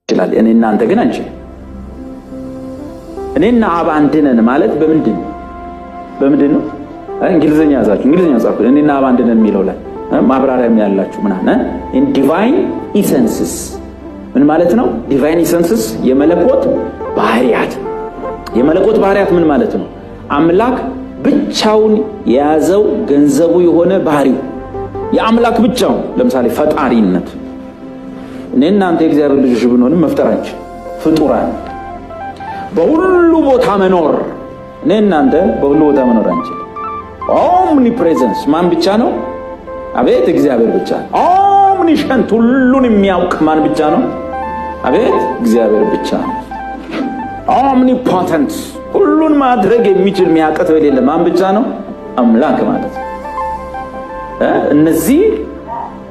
ይችላል። እኔና አንተ ግን አንችልም። እኔና አብ አንድ ነን ማለት በምንድን ነው? እንግሊዘኛ ያዛችሁ፣ እንግሊዘኛ ጻፉ። እኔና አብ አንድ ነን የሚለው ላይ ማብራሪያም ያላችሁ ምናምን in divine essences ምን ማለት ነው? divine essences የመለኮት ባህሪያት ምን ማለት ነው? አምላክ ብቻውን የያዘው ገንዘቡ የሆነ ባህሪው የአምላክ ብቻው። ለምሳሌ ፈጣሪነት እኔና አንተ የእግዚአብሔር ልጆች ብንሆንም መፍጠራችን ፍጡራን በሁሉ ቦታ መኖር እኔና አንተ በሁሉ ቦታ መኖር አንችልም። ኦምኒፕሬዘንስ ማን ብቻ ነው? አቤት እግዚአብሔር ብቻ። ኦምኒሸንት ሁሉን የሚያውቅ ማን ብቻ ነው? አቤት እግዚአብሔር ብቻ ነው። ኦምኒፖተንት ሁሉን ማድረግ የሚችል የሚያቀት የሌለ ማን ብቻ ነው? አምላክ ማለት ነው። እነዚህ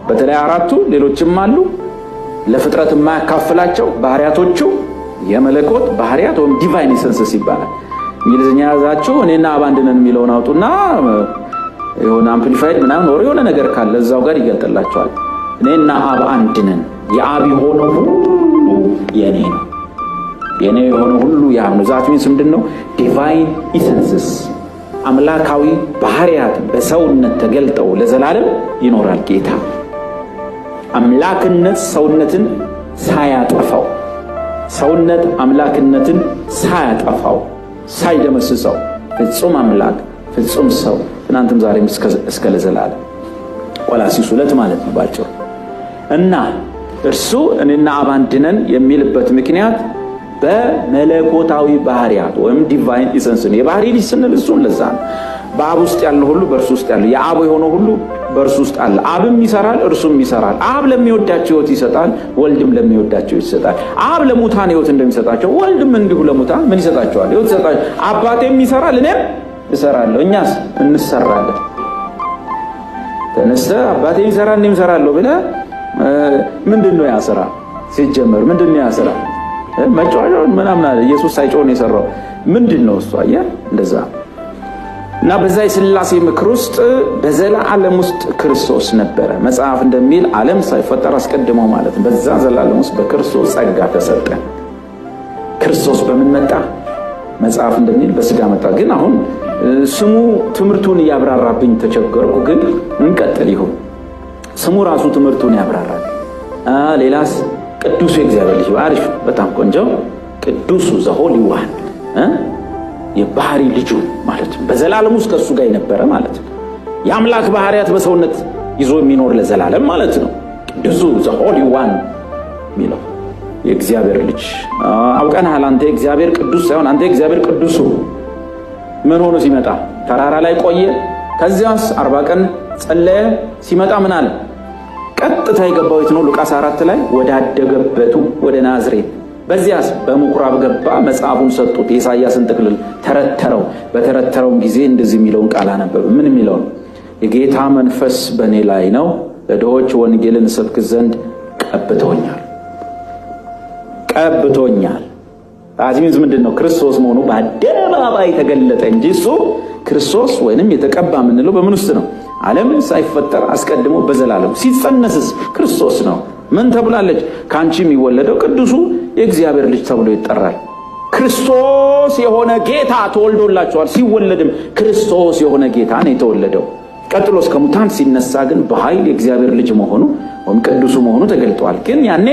በተለይ አራቱ ሌሎችም አሉ ለፍጥረት የማያካፍላቸው ባህሪያቶቹ የመለኮት ባህሪያት ወይም ዲቫይን ኢሰንስስ ይባላል። እንግሊዝኛ ያዛችሁ እኔና አብ አንድ ነን የሚለውን አውጡና የሆነ አምፕሊፋይድ ምናምን ወር የሆነ ነገር ካለ እዛው ጋር ይገልጥላችኋል። እኔና አብ አንድ ነን። የአብ የሆነው ሁሉ የኔ ነው፣ የኔ የሆነው ሁሉ ያብ ነው። ዛት ሚንስ ምንድነው? ዲቫይን ኢሰንስስ አምላካዊ ባህሪያት በሰውነት ተገልጠው ለዘላለም ይኖራል ጌታ። አምላክነት ሰውነትን ሳያጠፋው፣ ሰውነት አምላክነትን ሳያጠፋው ሳይደመስሰው ፍጹም አምላክ ፍጹም ሰው ትናንትም ዛሬም እስከ ለዘላለም ቆላስይስ 2 ማለት ነው ባጭሩ። እና እርሱ እኔና አብ አንድ ነን የሚልበት ምክንያት በመለኮታዊ ባህሪያት ወይም ዲቫይን ኢሰንስ ነው። የባህሪ ልጅ ስንል እሱን ለዛ ነው። በአብ ውስጥ ያለው ሁሉ በእርሱ ውስጥ ያለው የአብ የሆነው ሁሉ በእርሱ ውስጥ አለ። አብም ይሰራል እርሱም ይሰራል። አብ ለሚወዳቸው ሕይወት ይሰጣል፣ ወልድም ለሚወዳቸው ይሰጣል። አብ ለሙታን ሕይወት እንደሚሰጣቸው ወልድም እንዲሁ ለሙታን ምን ይሰጣቸዋል? ሕይወት ይሰጣል። አባቴም ይሰራል እኔም እሰራለሁ። እኛስ እንሰራለን። ተነስተ አባቴ ይሰራል እኔም እሰራለሁ ብለህ ምንድነው ያ ስራ? ሲጀመር ምንድነው ያ ስራ? መጫወቻው ምናምን አለ። ኢየሱስ ሳይጮህ ነው የሰራው። ምንድነው እሱ? አየህ እንደዛ እና በዛ የሥላሴ ምክር ውስጥ በዘላለም ውስጥ ክርስቶስ ነበረ። መጽሐፍ እንደሚል ዓለም ሳይፈጠር አስቀድሞ ማለት ነው በዛ ዘላለም ውስጥ በክርስቶስ ጸጋ ተሰጠ። ክርስቶስ በምን መጣ? መጽሐፍ እንደሚል በስጋ መጣ። ግን አሁን ስሙ ትምህርቱን ያብራራብኝ ተቸገርኩ። ግን እንቀጥል። ይሁን ስሙ ራሱ ትምህርቱን ያብራራል። ሌላስ ቅዱሱ የእግዚአብሔር ልጅ አሪፍ፣ በጣም ቆንጆ። ቅዱሱ ዘሆሊ ዋን የባህሪ ልጁ ማለት ነው። በዘላለም ውስጥ ከሱ ጋር የነበረ ማለት ነው። የአምላክ ባህሪያት በሰውነት ይዞ የሚኖር ለዘላለም ማለት ነው። ቅዱሱ ዘሆሊ ዋን ሚለው የእግዚአብሔር ልጅ አውቀናል። አንተ እግዚአብሔር ቅዱስ ሳይሆን አንተ እግዚአብሔር ቅዱሱ ምን ሆኖ ሲመጣ ተራራ ላይ ቆየ። ከዚያስ 40 ቀን ጸለየ። ሲመጣ ምን አለ? ቀጥታ የገባው የት ነው? ሉቃስ 4 ላይ ወዳደገበቱ ወደ ናዝሬት። በዚያስ በምኩራብ ገባ። መጽሐፉን ሰጡት። የኢሳይያስን ጥቅልል ተረተረው። በተረተረውም ጊዜ እንደዚህ የሚለውን ቃል አነበበ። ምን የሚለው ነው? የጌታ መንፈስ በእኔ ላይ ነው፣ ለድሆች ወንጌልን እሰብክ ዘንድ ቀብቶኛል። አዚምዝ ምንድነው? ክርስቶስ መሆኑ በአደባባይ ተገለጠ እንጂ እሱ ክርስቶስ ወይንም የተቀባ የምንለው በምን ውስጥ ነው? ዓለም ሳይፈጠር አስቀድሞ በዘላለም ሲጸነስስ ክርስቶስ ነው። ምን ተብላለች? ካንቺ የሚወለደው ቅዱሱ የእግዚአብሔር ልጅ ተብሎ ይጠራል። ክርስቶስ የሆነ ጌታ ተወልዶላቸዋል። ሲወለድም ክርስቶስ የሆነ ጌታ ነው የተወለደው። ቀጥሎስ ከሙታን ሲነሳ ግን በኃይል የእግዚአብሔር ልጅ መሆኑ ወይም ቅዱሱ መሆኑ ተገልጧል። ግን ያኔ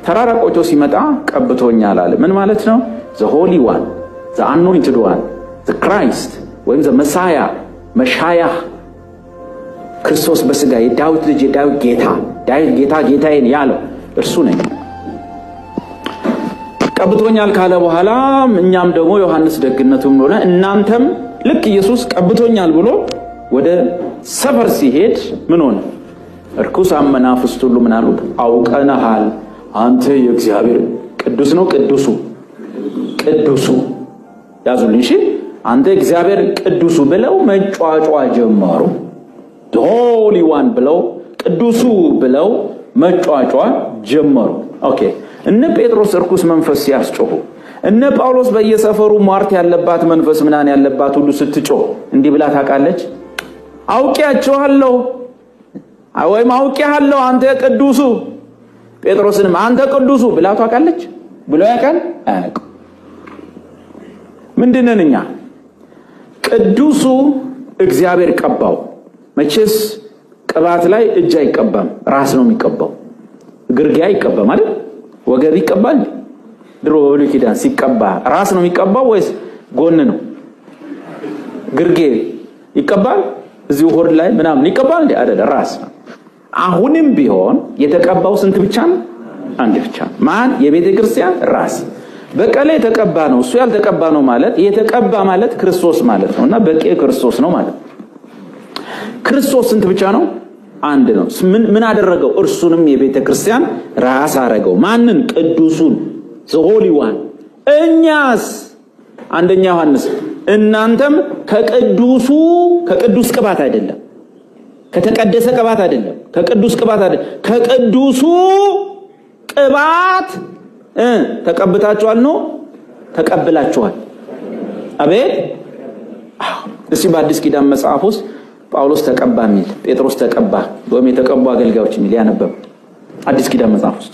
ተራራ ቆይቶ ሲመጣ ቀብቶኛል አለ። ምን ማለት ነው? the holy one, the anointed one, the Christ ወይም the Messiah መሻያህ ክርስቶስ በስጋ የዳዊት ልጅ የዳዊት ጌታ ዳዊት ጌታዬን ያለው እርሱ ነኝ። ቀብቶኛል ካለ በኋላ እኛም ደግሞ ዮሐንስ ደግነቱም ሆነ እናንተም ልክ ኢየሱስ ቀብቶኛል ብሎ ወደ ሰፈር ሲሄድ ምን ሆነ? እርኩሳን መናፍስት ሁሉ ምን አሉት? አውቀናሃል፣ አንተ የእግዚአብሔር ቅዱስ ነው። ቅዱሱ ያዙልኝ። እሺ አንተ እግዚአብሔር ቅዱሱ ብለው መጫጫ ጀመሩ። holy one ብለው ቅዱሱ ብለው መጫጫ ጀመሩ። ኦኬ እነ ጴጥሮስ እርኩስ መንፈስ ሲያስጮሁ፣ እነ ጳውሎስ በየሰፈሩ ሟርት ያለባት መንፈስ ምናን ያለባት ሁሉ ስትጮህ እንዲህ ብላ ታውቃለች? አውቄያቸዋለሁ ወይም አውቄሃለሁ አንተ ቅዱሱ ጴጥሮስንም አንተ ቅዱሱ ብላ ታውቃለች ብሎ ያውቃል? አያውቅም። ምንድነን እኛ? ቅዱሱ እግዚአብሔር ቀባው። መቼስ ቅባት ላይ እጅ አይቀባም፣ ራስ ነው የሚቀባው። ግርጌ አይቀባም አይደል? ወገብ ይቀባል። ድሮ በብሉይ ኪዳን ሲቀባ ራስ ነው የሚቀባው ወይስ ጎን ነው? ግርጌ ይቀባል? እዚሁ ሆድ ላይ ምናምን ይቀባል እንዴ? አይደል፣ ራስ። አሁንም ቢሆን የተቀባው ስንት ብቻ ነው? አንድ ብቻ። ማን? የቤተ ክርስቲያን ራስ። በቀለ የተቀባ ነው። እሱ ያልተቀባ ነው ማለት የተቀባ ማለት ክርስቶስ ማለት ነውና በቂ ክርስቶስ ነው ማለት። ክርስቶስ ስንት ብቻ ነው? አንድ ነው። ምን አደረገው? እርሱንም የቤተ ክርስቲያን ራስ አረገው። ማንን? ቅዱሱን ዘሆሊ ዋን። እኛስ አንደኛ ዮሐንስ እናንተም ከቅዱስ ቅባት አይደለም፣ ከተቀደሰ ቅባት አይደለም፣ ከቅዱስ ቅባት አይደለም፣ ከቅዱሱ ቅባት ተቀብታችኋል ነው ተቀብላችኋል። አቤት። እስቲ በአዲስ ኪዳን መጽሐፍ ውስጥ ጳውሎስ ተቀባ የሚል፣ ጴጥሮስ ተቀባ ወይም የተቀቡ አገልጋዮች የሚል ያነበብ አዲስ ኪዳን መጽሐፍ ውስጥ